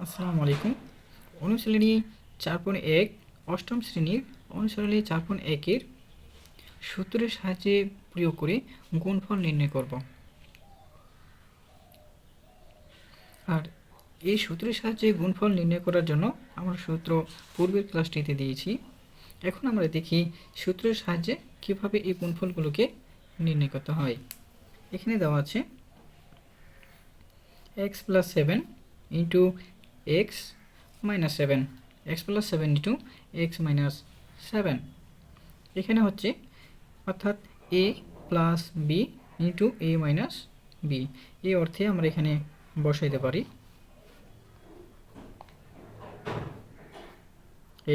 আসসালামু আলাইকুম। অনুশীলনী 4.1 অষ্টম শ্রেণীর অনুশীলনী 4.1-এর সূত্রের সাহায্যে প্রয়োগ করে গুণফল নির্ণয় করব। আর এই সূত্রের সাহায্যে গুণফল নির্ণয় করার জন্য আমরা সূত্র পূর্বের ক্লাসটিতে দিয়েছি। এখন আমরা দেখি সূত্রের সাহায্যে কীভাবে এই গুণফলগুলোকে নির্ণয় করতে হয়। এখানে দেওয়া আছে x + 7 * x - 7, x + 7 * x - 7। এখানে হচ্ছে অর্থাৎ a + b * a - b, এই অর্থে আমরা এখানে বসাইতে পারি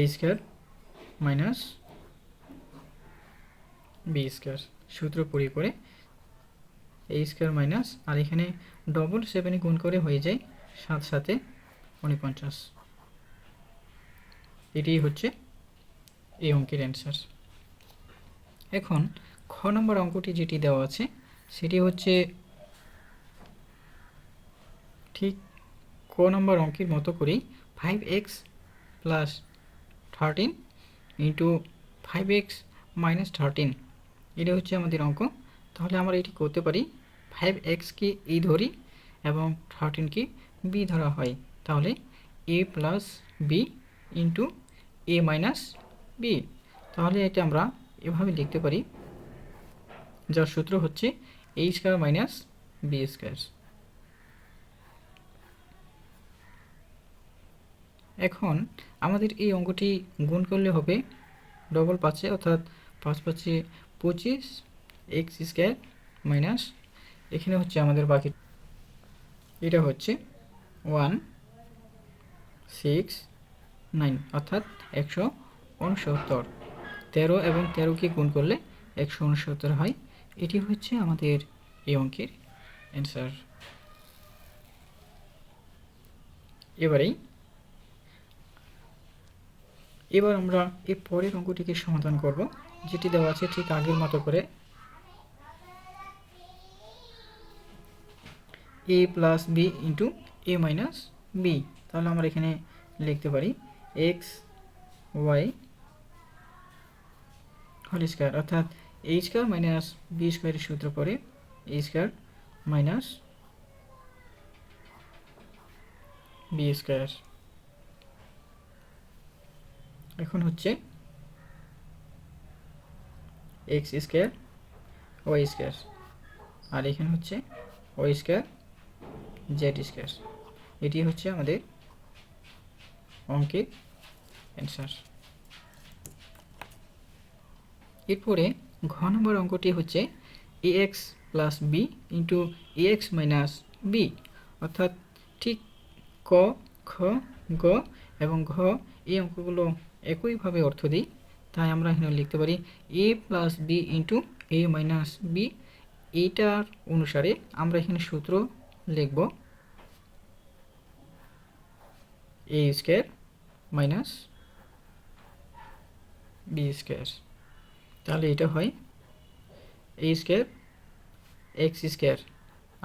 a² - b²। সূত্র প্রয়োগ করে a² আর এখানে ডবল 7 গুণ করে হয়ে যায় 7 × 7 = 49। এটি হচ্ছে এই অঙ্কের অ্যান্সার। এখন খ নম্বর অঙ্কটি যেটি দেওয়া আছে সেটি হচ্ছে ঠিক ক নম্বর অঙ্কের মতো করেই 5x + 13 * 5x - 13, এটা হচ্ছে আমাদের অঙ্ক। তাহলে আমরা এটি করতে পারি 5xকে a ধরি এবং 13কে b ধরা হয়, তাহলে a + b * a - b। তাহলে এটা আমরা এভাবে লিখতে পারি, যার সূত্র হচ্ছে a² - b²। এখন আমাদের এই অঙ্কটি গুণ করলে হবে ডবল 5-এ, অর্থাৎ 5 × 5 = 25, x² মাইনাস এখানে হচ্ছে আমাদের বাকি, এটা হচ্ছে 1 6 9, অর্থাৎ 169। 13 এবং 13কে গুণ করলে 169 হয়। এটি হচ্ছে আমাদের এই অঙ্কের অ্যান্সার। এবার আমরা এই পরের অঙ্কটিকে সমাধান করব, যেটি দেওয়া আছে ঠিক আগের মতো করে a + b * a - b। তাহলে আমরা এখানে লিখতে পারি x y² অর্থাৎ a² - b² এর সূত্র পরে a² - b²। এখন হচ্ছে x² y², আর এখানে হচ্ছে y² z²। এটি হচ্ছে আমাদের অঙ্কের অ্যান্সার। এরপরে ঘ নম্বর অঙ্কটি হচ্ছে ax + b * ax - b, অর্থাৎ ঠিক ক, খ, গ এবং ঘ এই অঙ্কগুলো একইভাবে অর্থ দিই। তাই আমরা এখানে লিখতে পারি a + b * a - b। এইটার অনুসারে আমরা এখানে সূত্র লিখব a² - b²। তাহলে এটা হয় a² x²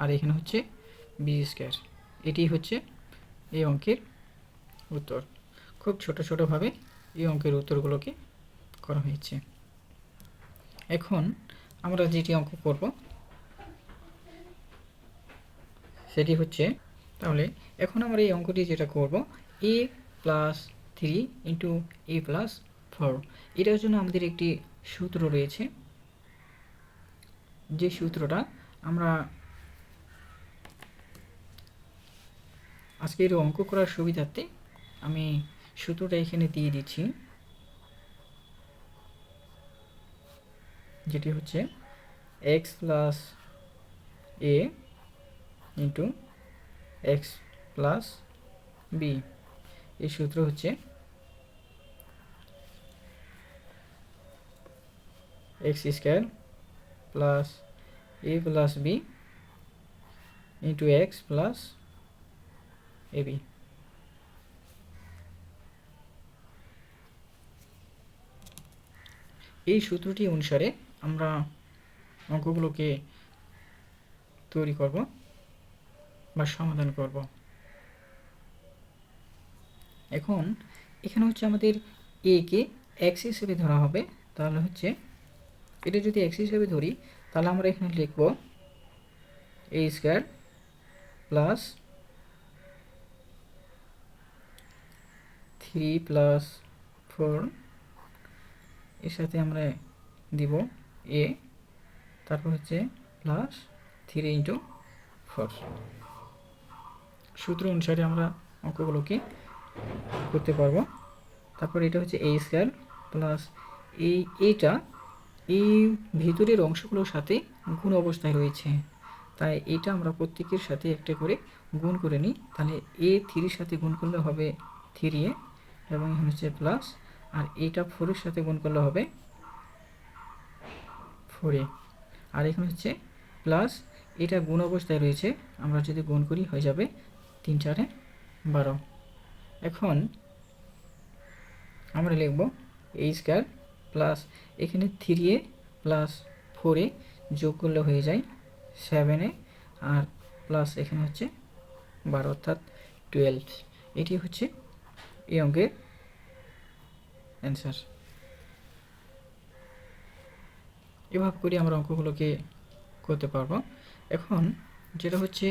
আর এখানে হচ্ছে b²। এটি হচ্ছে এই অঙ্কের উত্তর। খুব ছোট ছোটোভাবে এই অঙ্কের উত্তরগুলোকে করা হয়েছে। এখন আমরা যেটি অঙ্ক করব সেটি হচ্ছে, তাহলে এখন আমরা এই অঙ্কটি যেটা করব a + 3 * a + 4, এটার জন্য আমাদের একটি সূত্র রয়েছে। যে সূত্রটা আমরা আজকের অঙ্ক করার সুবিধার্থে আমি সূত্রটা এখানে দিয়ে দিচ্ছি, যেটি হচ্ছে x + a * x + b। এই সূত্র হচ্ছে x² + a + b * x + ab। এই সূত্রটি অনুসারে আমরা অঙ্কগুলোকে তৈরি করব বা সমাধান করব। এখন এখানে হচ্ছে আমাদের এ কে এক্স হিসেবে ধরা হবে, তাহলে হচ্ছে এটা যদি এক্স হিসেবে ধরি তাহলে আমরা এখানে লিখব এ স্কোয়ার প্লাস 3+4, এর সাথে আমরা দিব এ, তারপর হচ্ছে প্লাস 3×4। সূত্র অনুসারে আমরা অঙ্কগুলোকে করতে পারবো। তারপর এটা হচ্ছে এ স্কোয়ার প্লাস এইটা এই ভিতরের অংশগুলোর সাথে গুণ অবস্থায় রয়েছে, তাই এটা আমরা প্রত্যেকের সাথে একটা করে গুণ করে নিই। তাহলে এ 3-এর সাথে গুণ করলে হবে 3a, এবং এখানে হচ্ছে প্লাস, আর এইটা 4-এর সাথে গুণ করলে হবে 4a, আর এখানে হচ্ছে প্লাস, এটা গুণ অবস্থায় রয়েছে, আমরা যদি গুণ করি হয়ে যাবে 3×4=12। এখন আমরা লিখব এ স্কোয়ার প্লাস এখানে 3a প্লাস 4a যোগ করলে হয়ে যায় 7a, আর প্লাস এখানে হচ্ছে 12 অর্থাৎ 12। এটি হচ্ছে এই অঙ্কের অ্যান্সার। এভাবে করে আমরা অঙ্কগুলোকে করতে পারবো। এখন যেটা হচ্ছে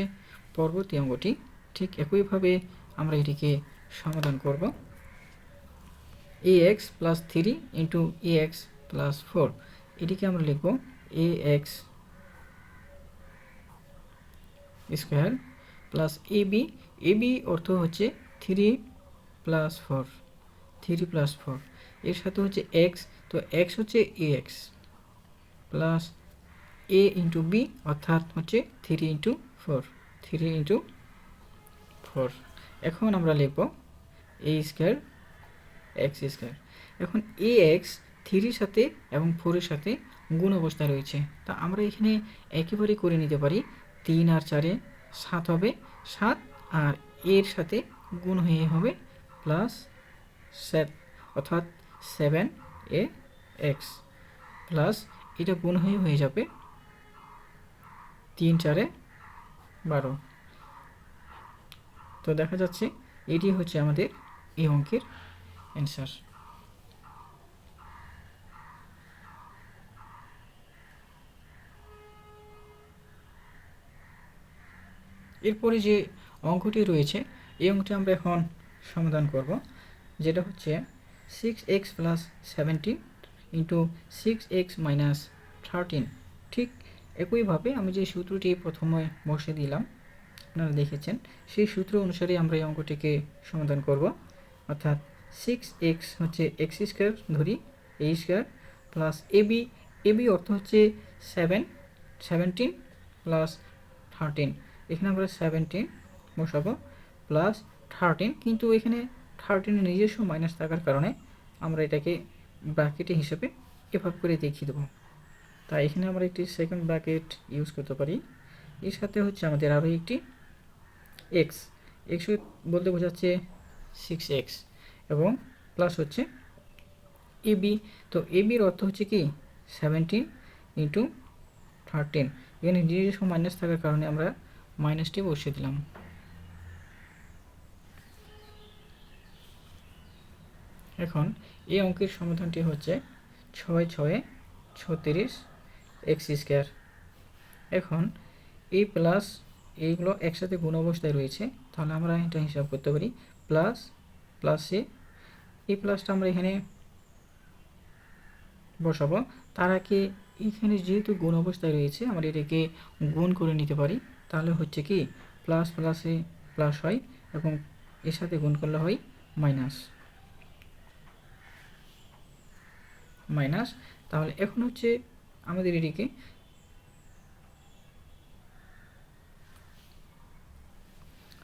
পরবর্তী অঙ্কটি, ঠিক একইভাবে আমরা এটিকে সমাধান করব। ax plus 3 into ax plus 4, এটিকে আমরা লিখব ax স্কোয়ার প্লাস ab অর্থ হচ্ছে 3+4, এর সাথে হচ্ছে x, তো x হচ্ছে ax plus a into b অর্থাৎ হচ্ছে 3×4। এখন আমরা লিখব a স্কোয়ার এক্স স্কোয়ার। এখন এ এক্স 3-এর সাথে এবং 4-এর সাথে গুণ অবস্থায় রয়েছে, তা আমরা এখানে একেবারে করে নিতে পারি। 3 আর 4-এ 7 হবে, 7 আর এর সাথে গুণ হয়ে হবে প্লাস 7, অর্থাৎ 7ax প্লাস এটা গুণ হয়ে যাবে 3×4=12। তো দেখা যাচ্ছে এটি হচ্ছে আমাদের এই অঙ্কের অ্যান্সার। এরপরে যে অঙ্কটি রয়েছে এই অঙ্কটি আমরা এখন সমাধান করব, যেটা হচ্ছে 6x plus 17 into 6x minus 13। ঠিক একইভাবে আমি যে সূত্রটি প্রথমে বসে দিলাম আপনারা দেখেছেন, সেই সূত্র অনুসারে আমরা এই অঙ্কটিকে সমাধান করব। অর্থাৎ 6x হচ্ছে এক্স স্কোয়ার ধরি, এ স্কোয়ার প্লাস এবি অর্থ হচ্ছে 17 প্লাস 13, এখানে আমরা 17 বসাবো প্লাস 13, কিন্তু এখানে 13 নিজস্ব মাইনাস থাকার কারণে আমরা এটাকে ব্র্যাকেটে হিসেবে এভাবে করে দেখিয়ে দেবো। তাই এখানে আমরা একটি সেকেন্ড ব্র্যাকেট ইউজ করতে পারি। এর সাথে হচ্ছে আমাদের আরও একটি এক্স বলতে বোঝাচ্ছে 6x, এবং প্লাস হচ্ছে এবি, তো এবির অর্থ হচ্ছে কি 17 ইন্টু 13, এখানে নিজস্ব মাইনাস থাকার কারণে আমরা মাইনাসটি বসিয়ে দিলাম। এখন এই অঙ্কের সমাধানটি হচ্ছে 6×6=36 এক্স স্কোয়ার। এখন এই প্লাস এইগুলো একসাথে গুণ অবস্থায় রয়েছে, তাহলে আমরা এটা হিসাব করতে পারি প্লাসে এই প্লাসটা আমরা এখানে বসাবো। তার আগে এখানে যেহেতু গুণ অবস্থায় রয়েছে আমরা এটাকে গুণ করে নিতে পারি, তাহলে হচ্ছে কি প্লাস প্লাসে প্লাস হয় এবং এর সাথে গুণ করলে হয় মাইনাস। তাহলে এখন হচ্ছে আমাদের এটিকে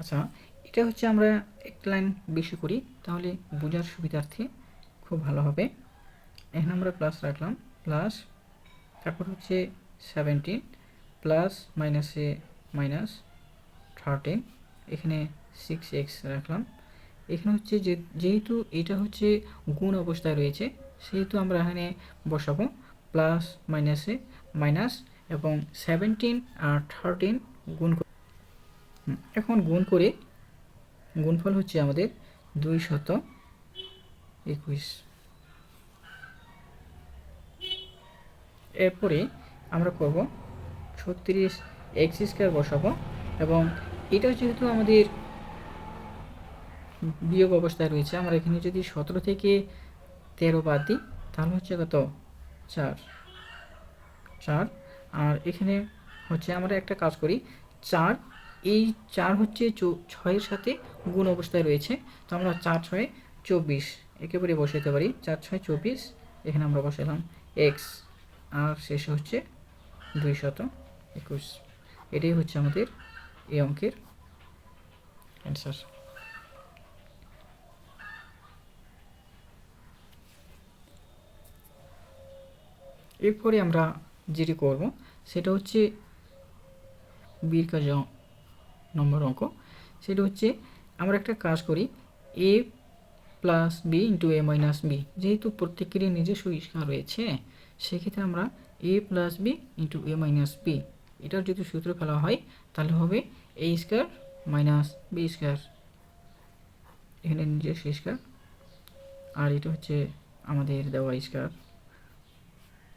আচ্ছা, এটা হচ্ছে আমরা একটা লাইন বেশি করি তাহলে বোঝার সুবিধার্থে খুব ভালো হবে। এখানে আমরা প্লাস রাখলাম, প্লাস তারপর হচ্ছে 17 প্লাস মাইনাসে মাইনাস 13, এখানে 6x রাখলাম। এখানে হচ্ছে যেহেতু এটা হচ্ছে গুণ অবস্থায় রয়েছে সেহেতু আমরা এখানে বসাবো প্লাস মাইনাসে মাইনাস, এবং 17 আর 13 গুণ। এখন গুণ করে গুণফল হচ্ছে আমাদের 221। এরপরে আমরা করব 36 এক্স স্কোয়ার বসাবো, এবং এটা যেহেতু আমাদের বিয়োগ অবস্থায় রয়েছে, আমরা এখানে যদি 17 থেকে 13 বাদ দিই তাহলে হচ্ছে কত, 4। আর এখানে হচ্ছে আমরা একটা কাজ করি, 4, এই 4 হচ্ছে 6-এর সাথে গুণ অবস্থায় রয়েছে, তো আমরা 4-6 24 একেবারে বসাইতে পারি। 4-6 24, এখানে আমরা বসালাম এক্স, আর শেষে হচ্ছে 221। এটাই হচ্ছে আমাদের এই অঙ্কের অ্যান্সার। এরপরে আমরা যেটি করব সেটা হচ্ছে বির কাজ নম্বর অঙ্ক। সেটা হচ্ছে আমরা একটা কাজ করি, এ প্লাস বি ইন্টু এ মাইনাস বি, যেহেতু প্রত্যেকেরই নিজস্ব স্কয়ার রয়েছে, সেক্ষেত্রে আমরা এ প্লাস বি ইন্টু এ মাইনাস বি, এটার যদি সূত্র ফেলা হয় তাহলে হবে এ স্কয়ার মাইনাস বি স্কয়ার, এখানে নিজস্ব স্কয়ার, আর এটা হচ্ছে আমাদের দেওয়া স্কয়ার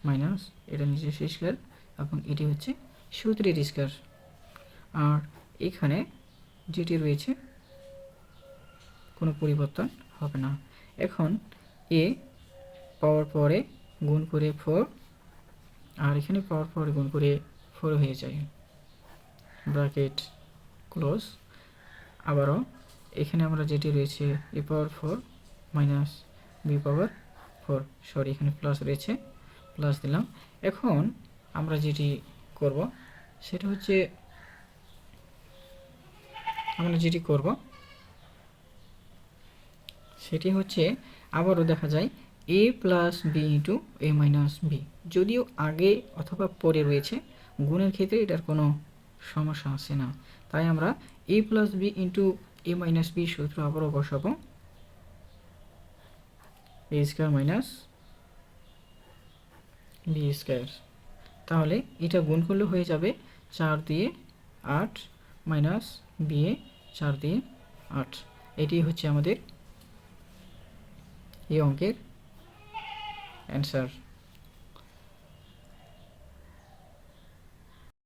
মাইনাস এটা নিজস্ব স্কয়ার, এবং এটি হচ্ছে সূত্রের স্কয়ার, আর এখানে যেটি রয়েছে কোনো পরিবর্তন হবে না। এখন এ পাওয়ার পরে গুণ করে 4, আর এখানে পাওয়ার পরে গুণ করে 4 হয়ে যায়, ব্র্যাকেট ক্লোজ। আবারও এখানে আমরা যেটি রয়েছে এ পাওয়ার 4 মাইনাস বি পাওয়ার 4, সরি এখানে প্লাস রয়েছে, প্লাস দিলাম। এখন আমরা যেটি করব সেটা হচ্ছে সেটি হচ্ছে আবারও দেখা যায় এ প্লাস বি ইন্টু এ মাইনাস বি, যদিও আগে অথবা পরে রয়েছে, গুণের ক্ষেত্রে এটার কোনো সমস্যা আসে না, তাই আমরা এ প্লাস বি ইন্টু এ মাইনাস বি সূত্র আবারও বসাবো, এ স্কয়ার মাইনাস বি স্কয়ার। তাহলে এটা গুণ করলে হয়ে যাবে 4 দিয়ে 8 মাইনাস বি এ 4 দিয়ে 8। এটি হচ্ছে আমাদের এই অঙ্কের অ্যান্সার।